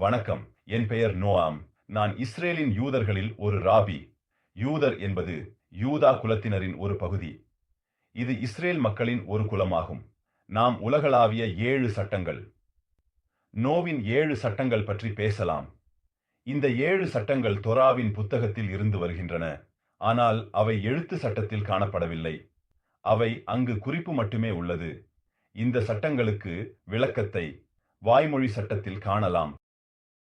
வணக்கம். என் பெயர் நோவாம். நான் இஸ்ரேலின் யூதர்களில் ஒரு ராபி. யூதர் என்பது யூதா குலத்தினரின் ஒரு பகுதி. இது இஸ்ரேல் மக்களின் ஒரு குலமாகும். நாம் உலகளாவிய 7 சட்டங்கள், நோவின் 7 சட்டங்கள் பற்றி பேசலாம். இந்த 7 சட்டங்கள் தொராவின் புத்தகத்தில் இருந்து வருகின்றன. ஆனால் அவை எழுத்து சட்டத்தில் காணப்படவில்லை. அவை அங்கு குறிப்பு மட்டுமே உள்ளது. இந்த சட்டங்களுக்கு விளக்கத்தை வாய்மொழி சட்டத்தில் காணலாம்.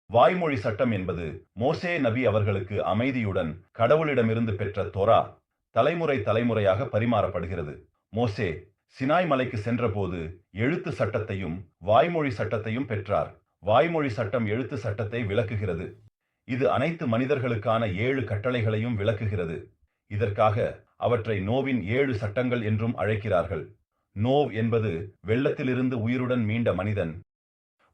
வாய்மொழி சட்டம் என்பது மோசே நபி அவர்களுக்கு அமைதியுடன் கடவுளிடமிருந்து பெற்ற தோரா தலைமுறை தலைமுறையாக பரிமாறப்படுகிறது. மோசே சினாய் மலைக்கு சென்றபோது எழுத்து சட்டத்தையும் வாய்மொழி சட்டத்தையும் பெற்றார். வாய்மொழி சட்டம் எழுத்து சட்டத்தை விளக்குகிறது. இது அனைத்து மனிதர்களுக்கான 7 கட்டளைகளையும் விளக்குகிறது. இதற்காக அவற்றை நோவின் 7 சட்டங்கள் என்றும் அழைக்கிறார்கள். நோவ் என்பது வெள்ளத்திலிருந்து உயிருடன் மீண்ட மனிதன்.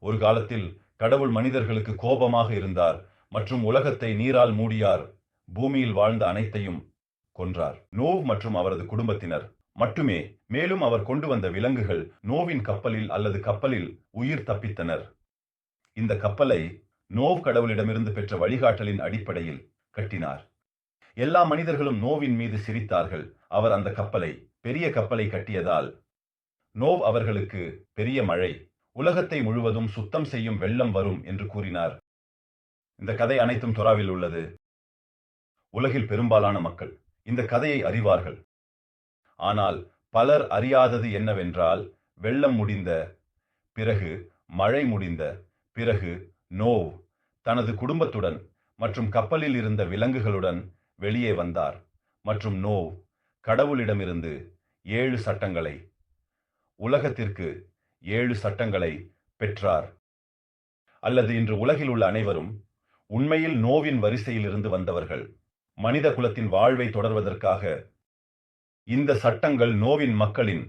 ஒரு காலத்தில் கடவுள் மனிதர்களுக்கு கோபமாக இருந்தார் மற்றும் உலகத்தை நீரால் மூடியார். பூமியில் வாழ்ந்த அனைத்தையும் கொன்றார். நோவ் மற்றும் அவரது குடும்பத்தினர் மட்டுமே. மேலும் அவர் கொண்டு வந்த விலங்குகள் நோவின் கப்பலில் அல்லது கப்பலில் உயிர் தப்பித்தனர். இந்த கப்பலை நோவ் கடவுளிடமிருந்து பெற்ற வழிகாட்டலின் அடிப்படையில் கட்டினார். எல்லா மனிதர்களும் நோவின் மீது சிரித்தார்கள். அவர் அந்த கப்பலை, பெரிய கப்பலை கட்டியதால் நோவ் அவர்களுக்கு பெரிய மழை, உலகத்தை முழுவதும் சுத்தம் செய்யும் வெள்ளம் வரும் என்று கூறினார். இந்த கதை அனைத்தும் தொராவில் உள்ளது. உலகில் பெரும்பாலான மக்கள் இந்த கதையை அறிவார்கள். ஆனால் பலர் அறியாதது என்னவென்றால், வெள்ளம் முடிந்த பிறகு, மழை முடிந்த பிறகு நோவ் தனது குடும்பத்துடன் மற்றும் கப்பலில் இருந்த விலங்குகளுடன் வெளியே வந்தார் மற்றும் நோவ் கடவுளிடமிருந்து 7 சட்டங்களை, உலகத்திற்கு 7 சட்டங்களை பெற்றார். அல்லது இன்று உலகில் உள்ள அனைவரும் உண்மையில் நோவின் வரிசையில் இருந்து வந்தவர்கள். மனித குலத்தின் வாழ்வை தொடர்வதற்காக இந்த சட்டங்கள் நோவின் மக்களின்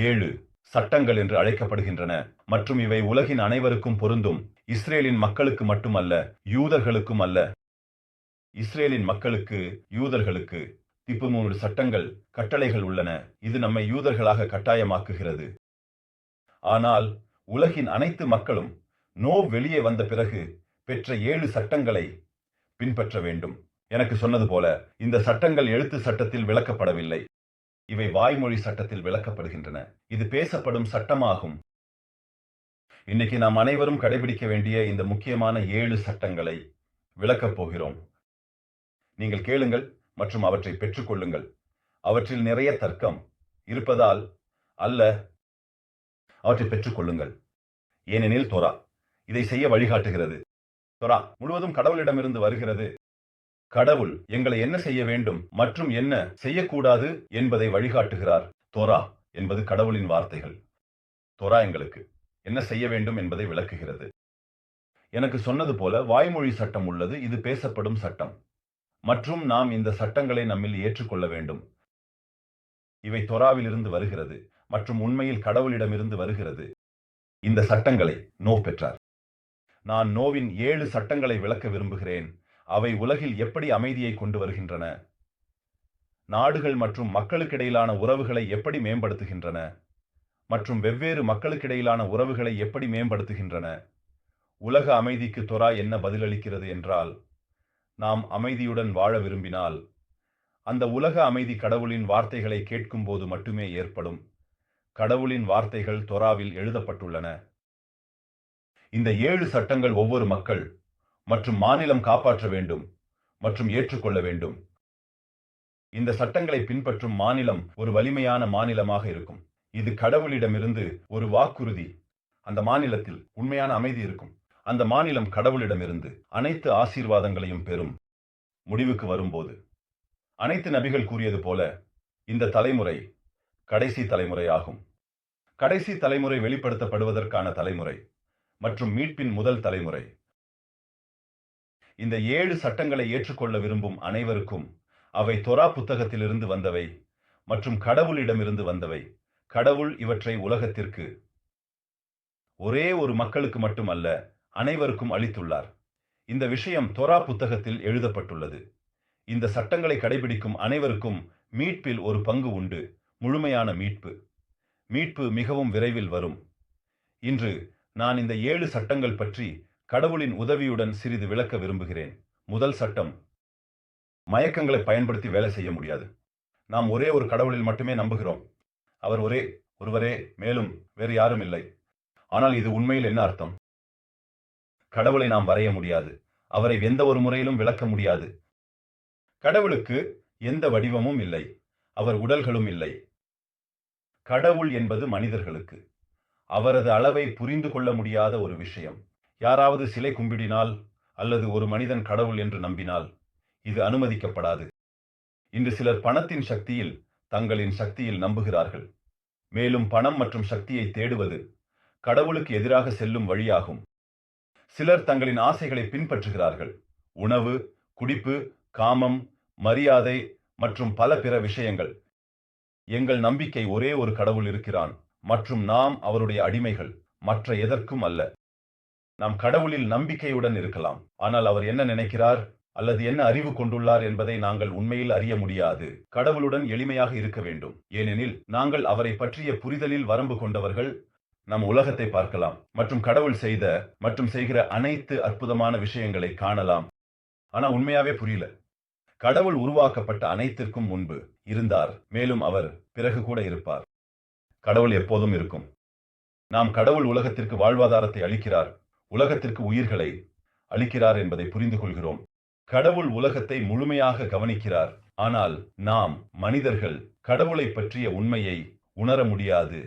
7 சட்டங்கள் என்று அழைக்கப்படுகின்றன மற்றும் இவை உலகின் அனைவருக்கும் பொருந்தும். இஸ்ரேலின் மக்களுக்கு மட்டுமல்ல, யூதர்களுக்கும் அல்ல. இஸ்ரேலின் மக்களுக்கு, யூதர்களுக்கு 13 சட்டங்கள், கட்டளைகள் உள்ளன. இது நம்மை யூதர்களாக கட்டாயமாக்குகிறது. ஆனால் உலகின் அனைத்து மக்களும் நோவ் வெளியே வந்த பிறகு பெற்ற 7 சட்டங்களை பின்பற்ற வேண்டும். எனக்கு சொன்னது போல, இந்த சட்டங்கள் எழுத்து சட்டத்தில் விளக்கப்படவில்லை. இவை வாய்மொழி சட்டத்தில் விளக்கப்படுகின்றன. இது பேசப்படும் சட்டமாகும். இன்னைக்கு நாம் அனைவரும் கடைபிடிக்க வேண்டிய இந்த முக்கியமான 7 சட்டங்களை விளக்கப் போகிறோம். நீங்கள் கேளுங்கள் மற்றும் அவற்றை பெற்றுக்கொள்ளுங்கள். அவற்றில் நிறைய தர்க்கம் இருப்பதால் அல்ல, அவற்றை பெற்றுக்கொள்ளுங்கள். ஏனெனில் தோரா இதை செய்ய வழிகாட்டுகிறது. தோரா முழுவதும் கடவுளிடமிருந்து வருகிறது. கடவுள் எங்களை என்ன செய்ய வேண்டும் மற்றும் என்ன செய்யக்கூடாது என்பதை வழிகாட்டுகிறார். தோரா என்பது கடவுளின் வார்த்தைகள். தோரா எங்களுக்கு என்ன செய்ய வேண்டும் என்பதை விளக்குகிறது. எனக்கு சொன்னது போல வாய்மொழி சட்டம் உள்ளது. இது பேசப்படும் சட்டம் மற்றும் நாம் இந்த சட்டங்களை நம்மில் ஏற்றுக்கொள்ள வேண்டும். இவை தோராவில் இருந்து வருகிறது மற்றும் உண்மையில் கடவுளிடமிருந்து வருகிறது. இந்த சட்டங்களை நோவ் பெற்றார். நான் நோவின் 7 சட்டங்களை விளக்க விரும்புகிறேன். அவை உலகில் எப்படி அமைதியை கொண்டு வருகின்றன, நாடுகள் மற்றும் மக்களுக்கிடையிலான உறவுகளை எப்படி மேம்படுத்துகின்றன மற்றும் வெவ்வேறு மக்களுக்கிடையிலான உறவுகளை எப்படி மேம்படுத்துகின்றன. உலக அமைதிக்கு தோரா என்ன பதிலளிக்கிறது என்றால், நாம் அமைதியுடன் வாழ விரும்பினால் அந்த உலக அமைதி கடவுளின் வார்த்தைகளை கேட்கும்போது மட்டுமே ஏற்படும். கடவுளின் வார்த்தைகள் தோராவில் எழுதப்பட்டுள்ளன. இந்த 7 சட்டங்கள் ஒவ்வொரு மக்கள் மற்றும் மாநிலம் காப்பாற்ற வேண்டும் மற்றும் ஏற்றுக்கொள்ள வேண்டும். இந்த சட்டங்களை பின்பற்றும் மாநிலம் ஒரு வலிமையான மாநிலமாக இருக்கும். இது கடவுளிடமிருந்து ஒரு வாக்குறுதி. அந்த மாநிலத்தில் உண்மையான அமைதி இருக்கும். அந்த மாநிலம் கடவுளிடமிருந்து அனைத்து ஆசீர்வாதங்களையும் பெறும். முடிவுக்கு வரும்போது, அனைத்து நபிகள் கூறியது போல, இந்த தலைமுறை கடைசி தலைமுறை ஆகும். கடைசி தலைமுறை வெளிப்படுத்தப்படுவதற்கான தலைமுறை மற்றும் மீட்பின் முதல் தலைமுறை. இந்த 7 சட்டங்களை ஏற்றுக்கொள்ள விரும்பும் அனைவருக்கும் அவை தோரா புத்தகத்திலிருந்து வந்தவை மற்றும் கடவுளிடமிருந்து வந்தவை. கடவுள் இவற்றை உலகத்திற்கு, ஒரே ஒரு மக்களுக்கு மட்டுமல்ல, அனைவருக்கும் அளித்துள்ளார். இந்த விஷயம் தோரா புத்தகத்தில் எழுதப்பட்டுள்ளது. இந்த சட்டங்களை கடைபிடிக்கும் அனைவருக்கும் மீட்பில் ஒரு பங்கு உண்டு. முழுமையான மீட்பு. மீட்பு மிகவும் விரைவில் வரும். இன்று நான் இந்த 7 சட்டங்கள் பற்றி கடவுளின் உதவியுடன் சிறிது விளக்க விரும்புகிறேன். முதல் சட்டம், மயக்கங்களை பயன்படுத்தி வேலை செய்ய முடியாது. நாம் ஒரே ஒரு கடவுளில் மட்டுமே நம்புகிறோம். அவர் ஒருவரே, மேலும் வேறு யாரும் இல்லை. ஆனால் இது உண்மையில் என்ன அர்த்தம்? கடவுளை நாம் வரைய முடியாது. அவரை எந்த ஒரு முறையிலும் விளக்க முடியாது. கடவுளுக்கு எந்த வடிவமும் இல்லை. அவர் உடல்களும் இல்லை. கடவுள் என்பது மனிதர்களுக்கு அவரது அளவை புரிந்து கொள்ள முடியாத ஒரு விஷயம். யாராவது சிலை கும்பிடினால் அல்லது ஒரு மனிதன் கடவுள் என்று நம்பினால் இது அனுமதிக்கப்படாது. இன்று சிலர் பணத்தின் சக்தியில், தங்களின் சக்தியில் நம்புகிறார்கள். மேலும் பணம் மற்றும் சக்தியை தேடுவது கடவுளுக்கு எதிராக செல்லும் வழியாகும். சிலர் தங்களின் ஆசைகளை பின்பற்றுகிறார்கள். உணவு, குடிப்பு, காமம், மரியாதை மற்றும் பல பிற விஷயங்கள். எங்கள் நம்பிக்கை ஒரே ஒரு கடவுள் இருக்கிறான் மற்றும் நாம் அவருடைய அடிமைகள், மற்ற எதற்கும் அல்ல. நாம் கடவுளில் நம்பிக்கையுடன் இருக்கலாம், ஆனால் அவர் என்ன நினைக்கிறார் அல்லது என்ன அறிவு கொண்டுள்ளார் என்பதை நாங்கள் உண்மையில் அறிய முடியாது. கடவுளுடன் எளிமையாக இருக்க வேண்டும், ஏனெனில் நாங்கள் அவரை பற்றிய புரிதலில் வரம்பு கொண்டவர்கள். நம் உலகத்தை பார்க்கலாம் மற்றும் கடவுள் செய்த மற்றும் செய்கிற அனைத்து அற்புதமான விஷயங்களை காணலாம். ஆனா உண்மையாவே புரியல. கடவுள் உருவாக்கப்பட்ட அனைத்திற்கும் முன்பு இருந்தார், மேலும் அவர் பிறகு கூட இருப்பார். கடவுள் எப்போதும் இருக்கும். நாம் கடவுள் உலகத்திற்கு வாழ்வாதாரத்தை அளிக்கிறார், உலகத்திற்கு உயிர்களை அளிக்கிறார் என்பதை புரிந்து கொள்கிறோம். கடவுள் உலகத்தை முழுமையாக கவனிக்கிறார், ஆனால் நாம் மனிதர்கள் கடவுளை பற்றிய உண்மையை உணர முடியாது.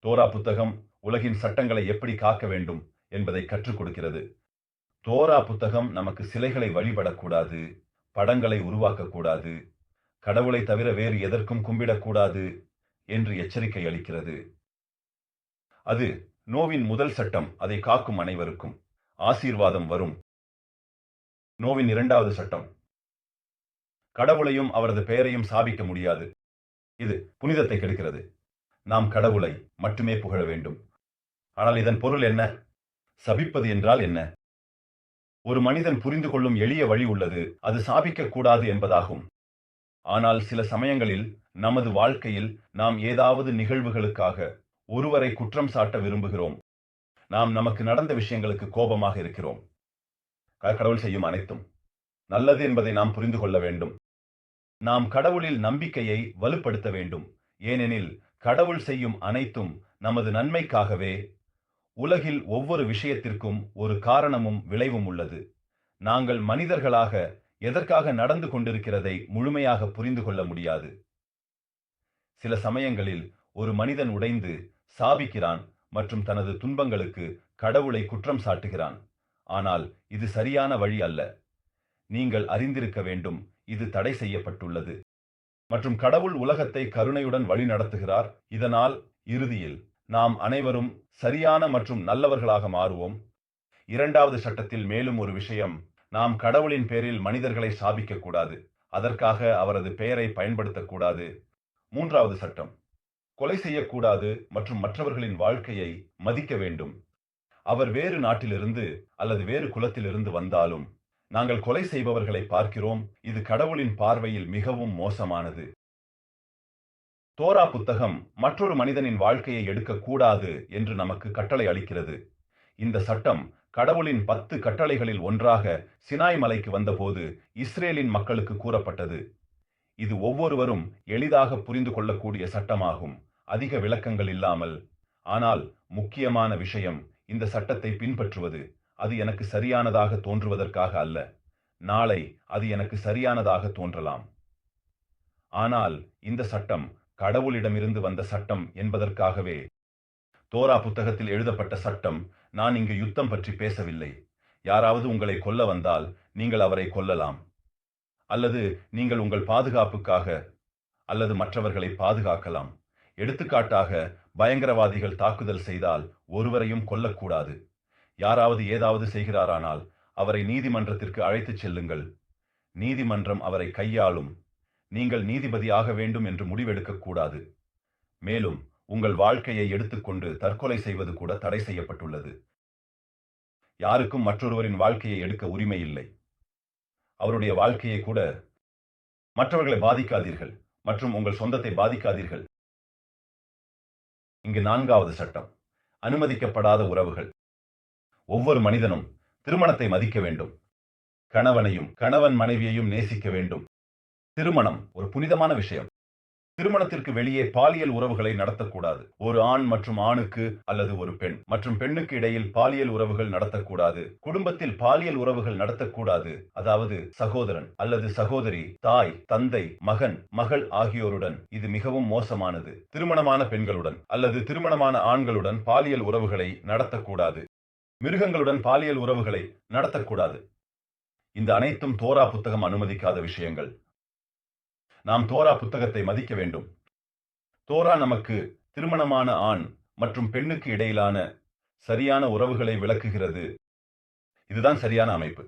தோரா புத்தகம் உலகின் சட்டங்களை எப்படி காக்க வேண்டும் என்பதை கற்றுக் கொடுக்கிறது. தோரா புத்தகம் நமக்கு சிலைகளை வழிபடக்கூடாது, படங்களை உருவாக்கக்கூடாது, கடவுளை தவிர வேறு எதற்கும் கும்பிடக்கூடாது என்று எச்சரிக்கை அளிக்கிறது. அது நோவின் முதல் சட்டம். அதை காக்கும் அனைவருக்கும் ஆசீர்வாதம் வரும். நோவின் இரண்டாவது சட்டம், கடவுளையும் அவரது பெயரையும் சாபிக்க முடியாது. இது புனிதத்தை கெடுக்கிறது. நாம் கடவுளை மட்டுமே புகழ வேண்டும். ஆனால் இதன் பொருள் என்ன? சபிப்பது என்றால் என்ன? ஒரு மனிதன் புரிந்து கொள்ளும் எளிய வழி உள்ளது, அது சாபிக்க கூடாது என்பதாகும். ஆனால் சில சமயங்களில் நமது வாழ்க்கையில் நாம் ஏதாவது நிகழ்வுகளுக்காக ஒருவரை குற்றம் சாட்ட விரும்புகிறோம். நாம் நமக்கு நடந்த விஷயங்களுக்கு கோபமாக இருக்கிறோம். கடவுள் செய்யும் அனைத்தும் நல்லது என்பதை நாம் புரிந்து கொள்ள வேண்டும். நாம் கடவுளில் நம்பிக்கையை வலுப்படுத்த வேண்டும், ஏனெனில் கடவுள் செய்யும் அனைத்தும் நமது நன்மைக்காகவே. உலகில் ஒவ்வொரு விஷயத்திற்கும் ஒரு காரணமும் விளைவும் உள்ளது. நாங்கள் மனிதர்களாக எதற்காக நடந்து கொண்டிருக்கிறதை முழுமையாக புரிந்து கொள்ள முடியாது. சில சமயங்களில் ஒரு மனிதன் உடைந்து சாபிக்கிறான் மற்றும் தனது துன்பங்களுக்கு கடவுளை குற்றம் சாட்டுகிறான். ஆனால் இது சரியான வழி அல்ல. நீங்கள் அறிந்திருக்க வேண்டும், இது தடை செய்யப்பட்டுள்ளது. மற்றும் கடவுள் உலகத்தை கருணையுடன் வழி நடத்துகிறார். இதனால் இறுதியில் நாம் அனைவரும் சரியான மற்றும் நல்லவர்களாக மாறுவோம். இரண்டாவது சட்டத்தில் மேலும் ஒரு விஷயம், நாம் கடவுளின் பேரில் மனிதர்களை சாபிக்க கூடாது, அதற்காக அவரது பெயரை பயன்படுத்தக்கூடாது. மூன்றாவது சட்டம், கொலை செய்யக்கூடாது மற்றும் மற்றவர்களின் வாழ்க்கையை மதிக்க வேண்டும். அவர் வேறு நாட்டிலிருந்து அல்லது வேறு குலத்திலிருந்து வந்தாலும் நாங்கள் கொலை செய்பவர்களை பார்க்கிறோம். இது கடவுளின் பார்வையில் மிகவும் மோசமானது. தோரா புத்தகம் மற்றொரு மனிதனின் வாழ்க்கையை எடுக்கக்கூடாது என்று நமக்கு கட்டளை அளிக்கிறது. இந்த சட்டம் கடவுளின் 10 கட்டளைகளில் ஒன்றாக சினாய் மலைக்கு வந்தபோது இஸ்ரேலின் மக்களுக்கு கூறப்பட்டது. இது ஒவ்வொருவரும் எளிதாக புரிந்து கொள்ளக்கூடிய சட்டமாகும், அதிக விளக்கங்கள் இல்லாமல். ஆனால் முக்கியமான விஷயம், இந்த சட்டத்தை பின்பற்றுவது அது எனக்கு சரியானதாக தோன்றுவதற்காக அல்ல. நாளை அது எனக்கு சரியானதாக தோன்றலாம். ஆனால் இந்த சட்டம் கடவுளிடமிருந்து வந்த சட்டம் என்பதற்காகவே. தோரா புத்தகத்தில் எழுதப்பட்ட சட்டம். நான் இங்கு யுத்தம் பற்றி பேசவில்லை. யாராவது உங்களை கொல்ல வந்தால் நீங்கள் அவரை கொல்லலாம், அல்லது நீங்கள் உங்கள் பாதுகாப்புக்காக அல்லது மற்றவர்களை பாதுகாக்கலாம். எடுத்துக்காட்டாக, பயங்கரவாதிகள் தாக்குதல் செய்தால் ஒருவரையும் கொல்லக்கூடாது. யாராவது ஏதாவது செய்கிறாரானால் அவரை நீதிமன்றத்திற்கு அழைத்துச் செல்லுங்கள். நீதிமன்றம் அவரை கையாளும். நீங்கள் நீதிபதியாக வேண்டும் என்று முடிவெடுக்கக்கூடாது. மேலும் உங்கள் வாழ்க்கையை எடுத்துக்கொண்டு தற்கொலை செய்வது கூட தடை செய்யப்பட்டுள்ளது. யாருக்கும் மற்றொருவரின் வாழ்க்கையை எடுக்க உரிமை இல்லை. அவருடைய வாழ்க்கையை கூட. மற்றவர்களை பாதிக்காதீர்கள் மற்றும் உங்கள் சொந்தத்தை பாதிக்காதீர்கள். இங்கு 4வது சட்டம், அனுமதிக்கப்படாத உறவுகள். ஒவ்வொரு மனிதனும் திருமணத்தை மதிக்க வேண்டும். கணவனையும் கணவன் மனைவியையும் நேசிக்க வேண்டும். திருமணம் ஒரு புனிதமான விஷயம். திருமணத்திற்கு வெளியே பாலியல் உறவுகளை நடத்தக்கூடாது. ஒரு ஆண் மற்றும் ஆணுக்கு அல்லது ஒரு பெண் மற்றும் பெண்ணுக்கு இடையில் பாலியல் உறவுகள் நடத்தக்கூடாது. குடும்பத்தில் பாலியல் உறவுகள் நடத்தக்கூடாது. அதாவது சகோதரன் அல்லது சகோதரி, தாய், தந்தை, மகன், மகள் ஆகியோருடன். இது மிகவும் மோசமானது. திருமணமான பெண்களுடன் அல்லது திருமணமான ஆண்களுடன் பாலியல் உறவுகளை நடத்தக்கூடாது. மிருகங்களுடன் பாலியல் உறவுகளை நடத்தக்கூடாது. இந்த அனைத்தும் தோரா புத்தகம் அனுமதிக்காத விஷயங்கள். நாம் தோரா புத்தகத்தை மதிக்க வேண்டும். தோரா நமக்கு திருமணமான ஆண் மற்றும் பெண்ணுக்கு இடையிலான சரியான உறவுகளை விளக்குகிறது. இதுதான் சரியான அமைப்பு.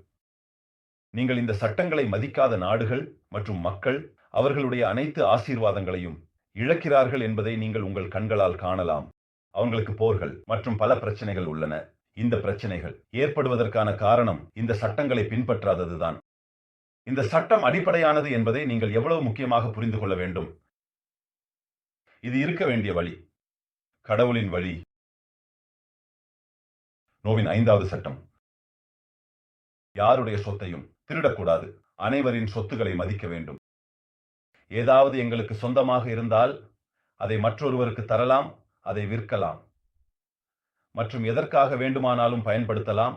நீங்கள் இந்த சட்டங்களை மதிக்காத நாடுகள் மற்றும் மக்கள் அவர்களுடைய அனைத்து ஆசீர்வாதங்களையும் இழக்கிறார்கள் என்பதை நீங்கள் உங்கள் கண்களால் காணலாம். அவங்களுக்கு போர்கள் மற்றும் பல பிரச்சனைகள் உள்ளன. இந்த பிரச்சனைகள் ஏற்படுவதற்கான காரணம் இந்த சட்டங்களை பின்பற்றாததுதான். இந்த சட்டம் அடிப்படையானது என்பதை நீங்கள் எவ்வளவு முக்கியமாக புரிந்து கொள்ள வேண்டும். இது இருக்க வேண்டிய வழி, கடவுளின் வழி. நோவின் 5வது சட்டம். யாருடைய சொத்தையும் திருடக்கூடாது. அனைவரின் சொத்துக்களை மதிக்க வேண்டும். ஏதாவது எங்களுக்கு சொந்தமாக இருந்தால் அதை மற்றொருவருக்கு தரலாம், அதை விற்கலாம் மற்றும் எதற்காக வேண்டுமானாலும் பயன்படுத்தலாம்.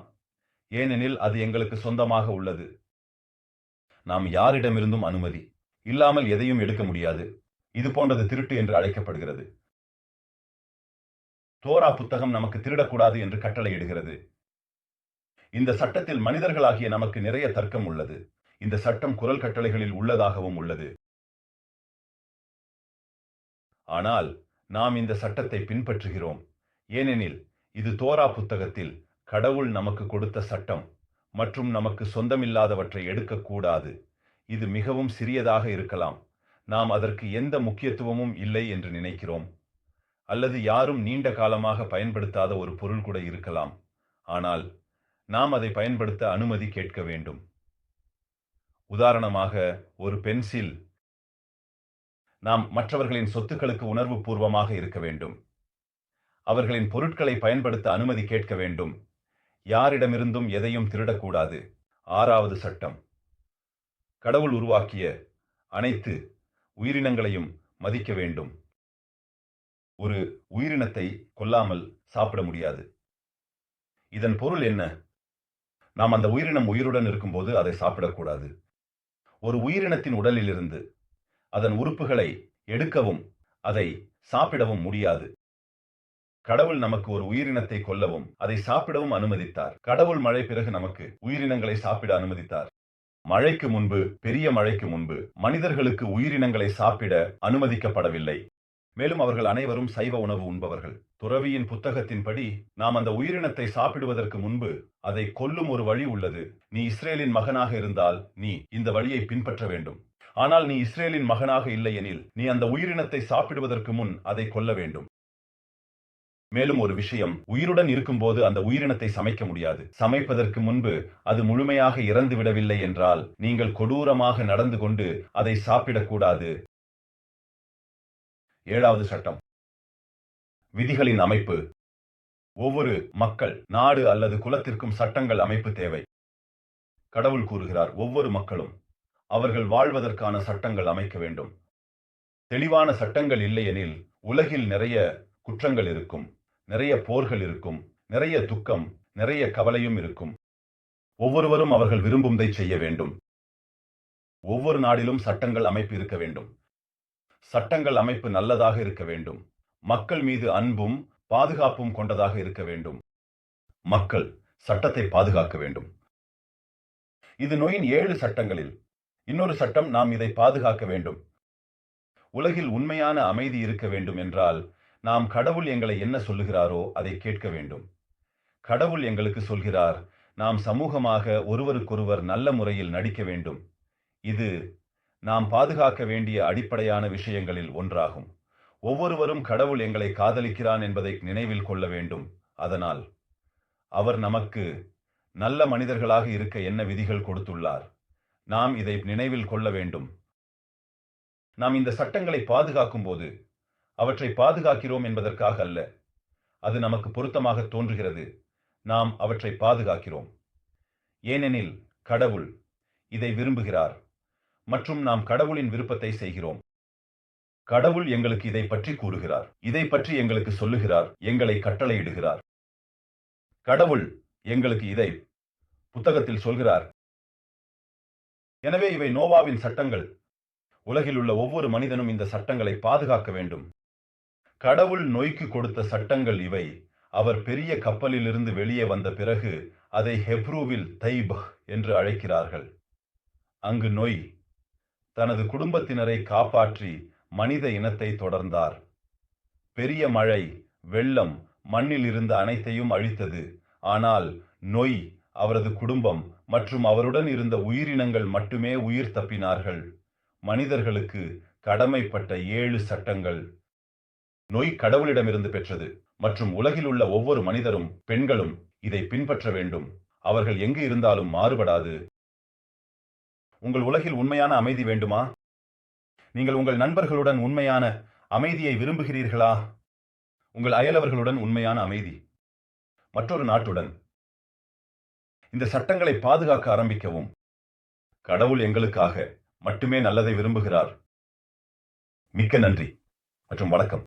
ஏனெனில் அது எங்களுக்கு சொந்தமாக உள்ளது. நாம் யாரிடமிருந்தும் அனுமதி இல்லாமல் எதையும் எடுக்க முடியாது. இது போன்றது திருட்டு என்று அழைக்கப்படுகிறது. தோரா புத்தகம் நமக்கு திருடக்கூடாது என்று கட்டளையிடுகிறது. இந்த சட்டத்தில் மனிதர்களாகிய நமக்கு நிறைய தர்க்கம் உள்ளது. இந்த சட்டம் குரல் கட்டளைகளில் உள்ளதாகவும் உள்ளது. ஆனால் நாம் இந்த சட்டத்தை பின்பற்றுகிறோம். ஏனெனில் இது தோரா புத்தகத்தில் கடவுள் நமக்கு கொடுத்த சட்டம் மற்றும் நமக்கு சொந்தமில்லாதவற்றை எடுக்கக்கூடாது. இது மிகவும் சிறியதாக இருக்கலாம். நாம் அதற்கு எந்த முக்கியத்துவமும் இல்லை என்று நினைக்கிறோம். அல்லது யாரும் நீண்ட காலமாக பயன்படுத்தாத ஒரு பொருள் கூட இருக்கலாம். ஆனால் நாம் அதை பயன்படுத்த அனுமதி கேட்க வேண்டும். உதாரணமாக ஒரு பென்சில். நாம் மற்றவர்களின் சொத்துக்களுக்கு உணர்வு பூர்வமாக இருக்க வேண்டும். அவர்களின் பொருட்களை பயன்படுத்த அனுமதி கேட்க வேண்டும். யாரிடமிருந்தும் எதையும் திருடக்கூடாது. 6வது சட்டம். கடவுள் உருவாக்கிய அனைத்து உயிரினங்களையும் மதிக்க வேண்டும். ஒரு உயிரினத்தை கொல்லாமல் சாப்பிட முடியாது. இதன் பொருள் என்ன? நாம் அந்த உயிரினம் உயிருடன் இருக்கும்போது அதை சாப்பிடக்கூடாது. ஒரு உயிரினத்தின் உடலிலிருந்து அதன் உறுப்புகளை எடுக்கவும் அதை சாப்பிடவும் முடியாது. கடவுள் நமக்கு ஒரு உயிரினத்தை கொல்லவும் அதை சாப்பிடவும் அனுமதித்தார். கடவுள் மழை பிறகு நமக்கு உயிரினங்களை சாப்பிட அனுமதித்தார். மழைக்கு முன்பு, பெரிய மழைக்கு முன்பு மனிதர்களுக்கு உயிரினங்களை சாப்பிட அனுமதிக்கப்படவில்லை. மேலும் அவர்கள் அனைவரும் சைவ உணவு உண்பவர்கள். துறவியின் புத்தகத்தின்படி நாம் அந்த உயிரினத்தை சாப்பிடுவதற்கு முன்பு அதை கொல்லும் ஒரு வழி உள்ளது. நீ இஸ்ரேலின் மகனாக இருந்தால் நீ இந்த வழியை பின்பற்ற வேண்டும். ஆனால் நீ இஸ்ரேலின் மகனாக இல்லை எனில் நீ அந்த உயிரினத்தை சாப்பிடுவதற்கு முன் அதை கொல்ல வேண்டும். மேலும் ஒரு விஷயம், உயிருடன் இருக்கும்போது அந்த உயிரினத்தை சமைக்க முடியாது. சமைப்பதற்கு முன்பு அது முழுமையாக இறந்து விடவில்லை என்றால் நீங்கள் கொடூரமாக நடந்து கொண்டு அதை சாப்பிடக்கூடாது. 7வது சட்டம். விதிகளின் அமைப்பு. ஒவ்வொரு மக்கள், நாடு அல்லது குலத்திற்கும் சட்டங்கள் அமைப்பு தேவை. கடவுள் கூறுகிறார், ஒவ்வொரு மக்களும் அவர்கள் வாழ்வதற்கான சட்டங்கள் அமைக்க வேண்டும். தெளிவான சட்டங்கள் இல்லையெனில் உலகில் நிறைய குற்றங்கள் இருக்கும், நிறைய போர்கள் இருக்கும், நிறைய துக்கம், நிறைய கவலையும் இருக்கும். ஒவ்வொருவரும் அவர்கள் விரும்புவதை செய்ய வேண்டும். ஒவ்வொரு நாடிலும் சட்டங்கள் அமைப்பு இருக்க வேண்டும். சட்டங்கள் அமைப்பு நல்லதாக இருக்க வேண்டும். மக்கள் மீது அன்பும் பாதுகாப்பும் கொண்டதாக இருக்க வேண்டும். மக்கள் சட்டத்தை பாதுகாக்க வேண்டும். இது நோயின் 7 சட்டங்களில் இன்னொரு சட்டம். நாம் இதை பாதுகாக்க வேண்டும். உலகில் உண்மையான அமைதி இருக்க வேண்டும் என்றால் நாம் கடவுள் எங்களை என்ன சொல்லுகிறாரோ அதை கேட்க வேண்டும். கடவுள் எங்களுக்கு சொல்கிறார், நாம் சமூகமாக ஒருவருக்கொருவர் நல்ல முறையில் நடிக்க வேண்டும். இது நாம் பாதுகாக்க வேண்டிய அடிப்படையான விஷயங்களில் ஒன்றாகும். ஒவ்வொருவரும் கடவுள் எங்களை காதலிக்கிறான் என்பதை நினைவில் கொள்ள வேண்டும். அதனால் அவர் நமக்கு நல்ல மனிதர்களாக இருக்க என்ன விதிகள் கொடுத்துள்ளார். நாம் இதை நினைவில் கொள்ள வேண்டும். நாம் இந்த சட்டங்களை பாதுகாக்கும் போது அவற்றை பாதுகாக்கிறோம் என்பதற்காக அல்ல. அது நமக்கு பொருத்தமாக தோன்றுகிறது. நாம் அவற்றை பாதுகாக்கிறோம். ஏனெனில் கடவுள் இதை விரும்புகிறார் மற்றும் நாம் கடவுளின் விருப்பத்தை செய்கிறோம். கடவுள் எங்களுக்கு இதை பற்றி கூறுகிறார், இதை பற்றி எங்களுக்கு சொல்லுகிறார், எங்களை கட்டளையிடுகிறார். கடவுள் எங்களுக்கு இதை புத்தகத்தில் சொல்கிறார். எனவே இவை நோவாவின் சட்டங்கள். உலகில் உள்ள ஒவ்வொரு மனிதனும் இந்த சட்டங்களை பாதுகாக்க வேண்டும். கடவுள் நோய்க்கு கொடுத்த சட்டங்கள் இவை. அவர் பெரிய கப்பலிலிருந்து வெளியே வந்த பிறகு அதை ஹெப்ரூவில் தைப் என்று அழைக்கிறார்கள். அங்கு நோய் தனது குடும்பத்தினரை காப்பாற்றி மனித இனத்தை தொடர்ந்தார். பெரிய மழை, வெள்ளம் மண்ணில் இருந்த அனைத்தையும் அழித்தது. ஆனால் நோய், அவரது குடும்பம் மற்றும் அவருடன் இருந்த உயிரினங்கள் மட்டுமே உயிர் தப்பினார்கள். மனிதர்களுக்கு கடமைப்பட்ட 7 சட்டங்கள். நோய் கடவுளிடமிருந்து பெற்றது மற்றும் உலகில் உள்ள ஒவ்வொரு மனிதரும் பெண்களும் இதை பின்பற்ற வேண்டும். அவர்கள் எங்கு இருந்தாலும் மாறுபடாது. உங்கள் உலகில் உண்மையான அமைதி வேண்டுமா? நீங்கள் உங்கள் நண்பர்களுடன் உண்மையான அமைதியை விரும்புகிறீர்களா? உங்கள் அயலவர்களுடன் உண்மையான அமைதி, மற்றொரு நாட்டுடன். இந்த சட்டங்களை பாதுகாக்க ஆரம்பிக்கவும். கடவுள் எங்களுக்காக மட்டுமே நல்லதை விரும்புகிறார். மிக்க நன்றி மற்றும் வணக்கம்.